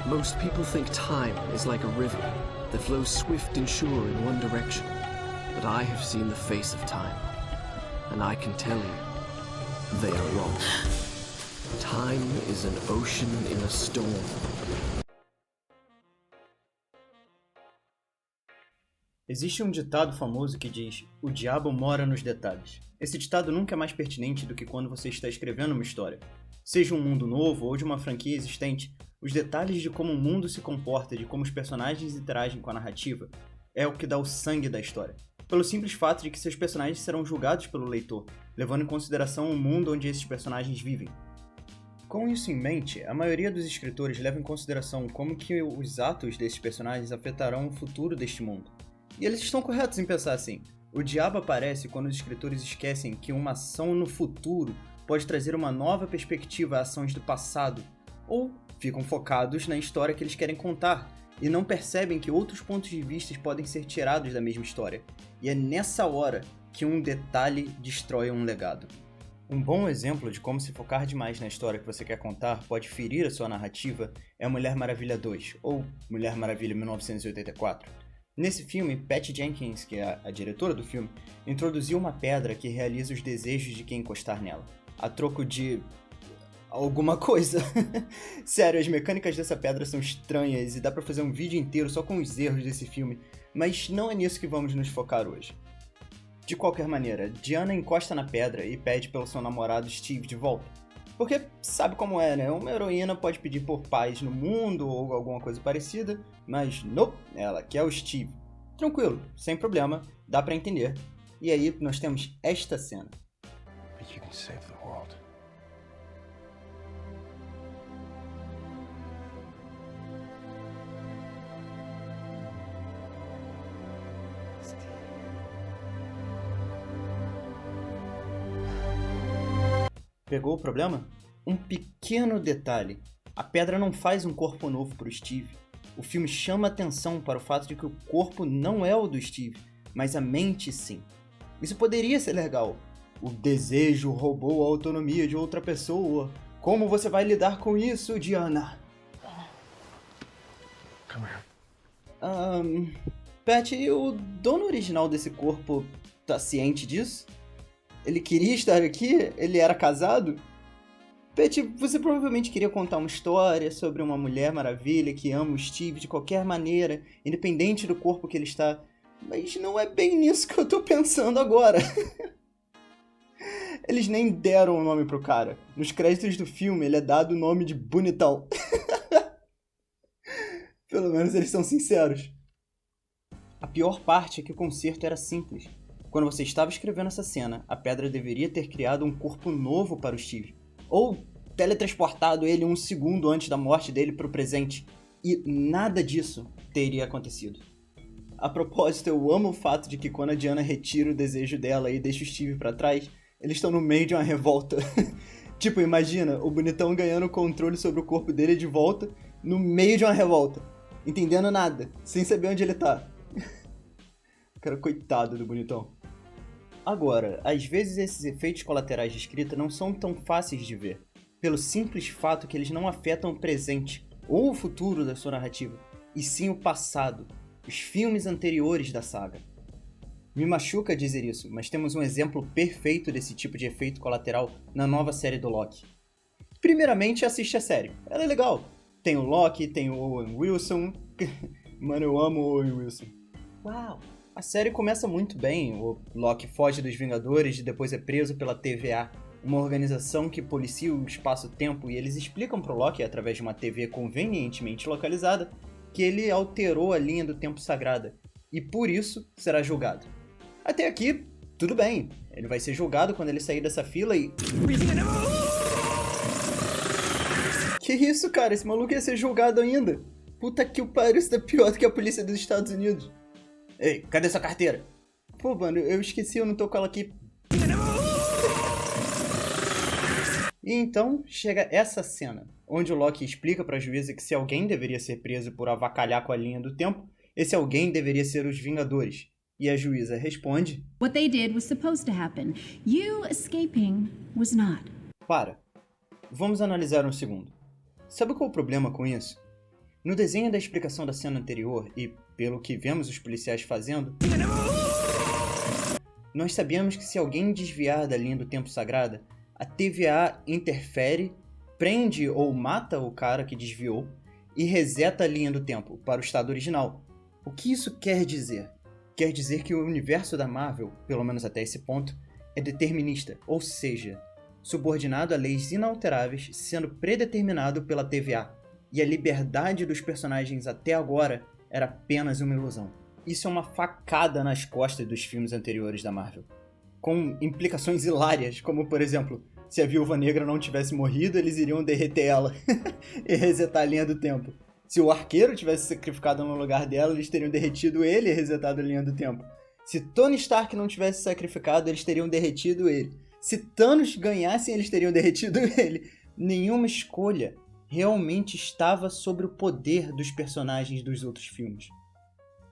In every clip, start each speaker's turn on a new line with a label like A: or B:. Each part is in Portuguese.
A: Most people think time is like a river that flows swift and sure in one direction. But I have seen the face of time, and I can tell you, they are wrong. Time is an ocean in a storm.
B: Existe um ditado famoso que diz: o diabo mora nos detalhes. Esse ditado nunca é mais pertinente do que quando você está escrevendo uma história. Seja um mundo novo ou de uma franquia existente, os detalhes de como o mundo se comporta, de como os personagens interagem com a narrativa, é o que dá o sangue da história. Pelo simples fato de que seus personagens serão julgados pelo leitor, levando em consideração o mundo onde esses personagens vivem. Com isso em mente, a maioria dos escritores leva em consideração como que os atos desses personagens afetarão o futuro deste mundo. E eles estão corretos em pensar assim. O diabo aparece quando os escritores esquecem que uma ação no futuro pode trazer uma nova perspectiva a ações do passado, ou ficam focados na história que eles querem contar, e não percebem que outros pontos de vista podem ser tirados da mesma história. E é nessa hora que um detalhe destrói um legado. Um bom exemplo de como se focar demais na história que você quer contar pode ferir a sua narrativa é Mulher Maravilha 2, ou Mulher Maravilha 1984. Nesse filme, Patty Jenkins, que é a diretora do filme, introduziu uma pedra que realiza os desejos de quem encostar nela, a troco de alguma coisa. Sério, as mecânicas dessa pedra são estranhas e dá pra fazer um vídeo inteiro só com os erros desse filme, mas não é nisso que vamos nos focar hoje. De qualquer maneira, Diana encosta na pedra e pede pelo seu namorado Steve de volta. Porque sabe como é, né? Uma heroína pode pedir por paz no mundo ou alguma coisa parecida, mas não, ela quer o Steve. Tranquilo, sem problema, dá pra entender. E aí nós temos esta cena.
C: You can save the world.
B: Pegou o problema? Um pequeno detalhe. A pedra não faz um corpo novo para o Steve. O filme chama atenção para o fato de que o corpo não é o do Steve, mas a mente sim. Isso poderia ser legal. O desejo roubou a autonomia de outra pessoa. Como você vai lidar com isso, Diana?
C: Come here.
B: Patty, o dono original desse corpo tá ciente disso? Ele queria estar aqui? Ele era casado? Patty, você provavelmente queria contar uma história sobre uma Mulher Maravilha que ama o Steve de qualquer maneira, independente do corpo que ele está. Mas não é bem nisso que eu tô pensando agora. Eles nem deram o nome pro cara. Nos créditos do filme, ele é dado o nome de Bonitão. Pelo menos eles são sinceros. A pior parte é que o concerto era simples. Quando você estava escrevendo essa cena, a pedra deveria ter criado um corpo novo para o Steve. Ou teletransportado ele um segundo antes da morte dele para o presente. E nada disso teria acontecido. A propósito, eu amo o fato de que quando a Diana retira o desejo dela e deixa o Steve para trás, eles estão no meio de uma revolta. Tipo, imagina, o bonitão ganhando o controle sobre o corpo dele de volta, no meio de uma revolta. Entendendo nada, sem saber onde ele tá. Cara, coitado do bonitão. Agora, às vezes esses efeitos colaterais de escrita não são tão fáceis de ver, pelo simples fato que eles não afetam o presente ou o futuro da sua narrativa, e sim o passado, os filmes anteriores da saga. Me machuca dizer isso, mas temos um exemplo perfeito desse tipo de efeito colateral na nova série do Loki. Primeiramente, assiste a série. Ela é legal. Tem o Loki, tem o Owen Wilson. Mano, eu amo o Owen Wilson. Uau! A série começa muito bem. O Loki foge dos Vingadores e depois é preso pela TVA, uma organização que policia o espaço-tempo, e eles explicam pro Loki, através de uma TV convenientemente localizada, que ele alterou a linha do tempo sagrada, e por isso será julgado. Até aqui, tudo bem. Ele vai ser julgado quando ele sair dessa fila e... Que isso, cara? Esse maluco ia ser julgado ainda. Puta que o pariu, isso tá pior do que a polícia dos Estados Unidos. Ei, cadê sua carteira? Pô, mano, eu esqueci, eu não tô com ela aqui. E então chega essa cena, onde o Loki explica pra juíza que se alguém deveria ser preso por avacalhar com a linha do tempo, esse alguém deveria ser os Vingadores. E a juíza responde:
D: What they did was supposed to happen. You escaping was not.
B: Para. Vamos analisar um segundo. Sabe qual é o problema com isso? No desenho da explicação da cena anterior, e pelo que vemos os policiais fazendo, nós sabemos que se alguém desviar da linha do tempo sagrada, a TVA interfere, prende ou mata o cara que desviou e reseta a linha do tempo para o estado original. O que isso quer dizer? Quer dizer que o universo da Marvel, pelo menos até esse ponto, é determinista, ou seja, subordinado a leis inalteráveis, sendo predeterminado pela TVA, e a liberdade dos personagens até agora era apenas uma ilusão. Isso é uma facada nas costas dos filmes anteriores da Marvel, com implicações hilárias, como por exemplo, se a Viúva Negra não tivesse morrido, eles iriam derreter ela e resetar a linha do tempo. Se o Arqueiro tivesse sacrificado no lugar dela, eles teriam derretido ele e resetado a linha do tempo. Se Tony Stark não tivesse sacrificado, eles teriam derretido ele. Se Thanos ganhassem, eles teriam derretido ele. Nenhuma escolha realmente estava sobre o poder dos personagens dos outros filmes.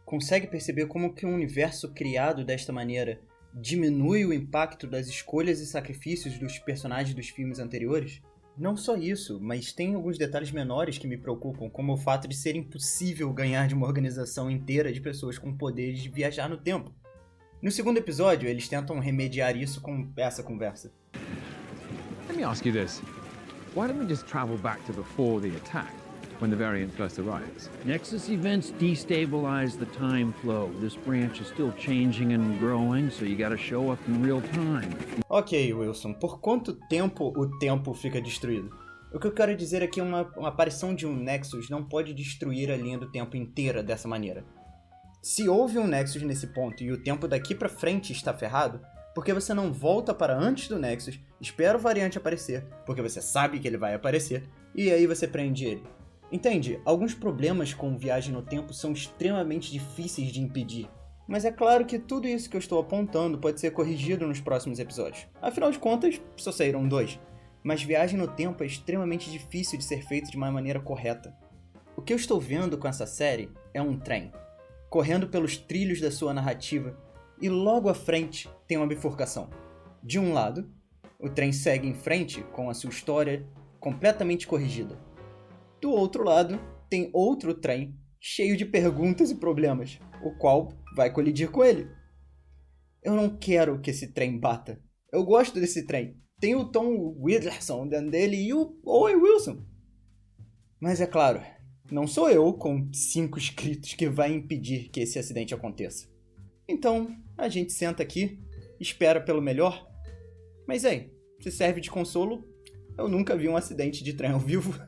B: Consegue perceber como que um universo criado desta maneira diminui o impacto das escolhas e sacrifícios dos personagens dos filmes anteriores? Não só isso, mas tem alguns detalhes menores que me preocupam, como o fato de ser impossível ganhar de uma organização inteira de pessoas com poderes de viajar no tempo. No segundo episódio, eles tentam remediar isso com essa conversa.
E: Let me ask you this. Why don't we just travel back to before the attack, when the variant first arrives?
F: Nexus events destabilize the time flow. This branch is still changing and growing, so you gotta show up in real time.
B: Ok, Wilson, por quanto tempo o tempo fica destruído? O que eu quero dizer é que uma aparição de um Nexus não pode destruir a linha do tempo inteira dessa maneira. Se houve um Nexus nesse ponto e o tempo daqui pra frente está ferrado, por que você não volta para antes do Nexus, espera o variante aparecer, porque você sabe que ele vai aparecer, e aí você prende ele? Entende? Alguns problemas com viagem no tempo são extremamente difíceis de impedir. Mas é claro que tudo isso que eu estou apontando pode ser corrigido nos próximos episódios. Afinal de contas, só saíram 2. Mas viagem no tempo é extremamente difícil de ser feito de uma maneira correta. O que eu estou vendo com essa série é um trem, correndo pelos trilhos da sua narrativa, e logo à frente tem uma bifurcação. De um lado, o trem segue em frente com a sua história completamente corrigida. Do outro lado, tem outro trem cheio de perguntas e problemas, o qual vai colidir com ele. Eu não quero que esse trem bata. Eu gosto desse trem. Tem o Tom Wilson dentro dele e o Owen Wilson. Mas é claro, não sou eu, com 5 inscritos, que vai impedir que esse acidente aconteça. Então, a gente senta aqui, espera pelo melhor. Mas, se serve de consolo, eu nunca vi um acidente de trem ao vivo.